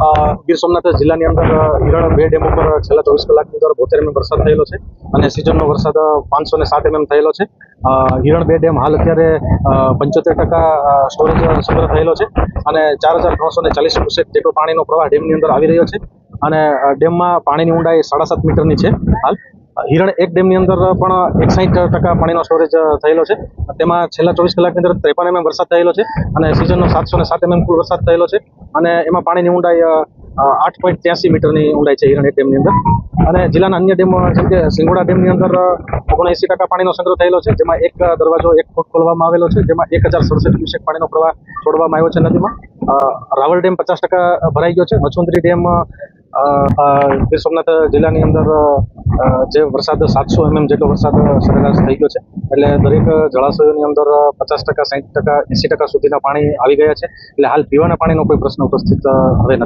ગીર સોમનાથ જિલ્લાની અંદર હિરણ 2 ડેમ ઉપર છેલ્લા 24 કલાકની અંદર 72 mm વરસાદ થયેલો છે અને સિઝનનો વરસાદ 507 mm થયેલો છે. હિરણ 2 ડેમ હાલ અત્યારે 75% સ્ટોરેજ સંગ્રહ થયેલો છે અને 4340 ક્યુસેક જેટલો પાણીનો પ્રવાહ ડેમની અંદર આવી રહ્યો છે અને ડેમમાં પાણીની ઊંડાઈ 7.5 મીટરની છે. હાલ હિરણ 1 ડેમની અંદર પણ 61% પાણીનો સ્ટોરેજ થયેલો છે. તેમાં છેલ્લા 24 કલાકની અંદર 53 mm વરસાદ થયેલો છે અને સિઝનનો 707 mm કુલ વરસાદ થયેલો છે અને એમાં પાણીની ઊંડાઈ 8.83 મીટરની ઊંડાઈ છે હિરણ 1 ડેમની અંદર. અને જિલ્લાના અન્ય ડેમ જેમ કે સિંગોડા ડેમની અંદર 79% પાણીનો સંગ્રહ થયેલો છે, જેમાં એક દરવાજો 1 ફૂટ ખોલવામાં આવેલો છે, જેમાં 1067 ક્યુસેક પાણીનો પ્રવાહ છોડવામાં આવ્યો છે નદીમાં. રાવલ ડેમ 50% ભરાઈ ગયો છે. મચુંદરી ડેમ ગીર સોમનાથ જિલ્લાની અંદર જે વરસાદ 700 mm જેટલો વરસાદ સરેરાશ થઈ ગયો છે, એટલે દરેક જળાશયોની અંદર 50%, 60%, 80% સુધીના પાણી આવી ગયા છે. એટલે હાલ પીવાના પાણીનો કોઈ પ્રશ્ન ઉપસ્થિત હવે નથી.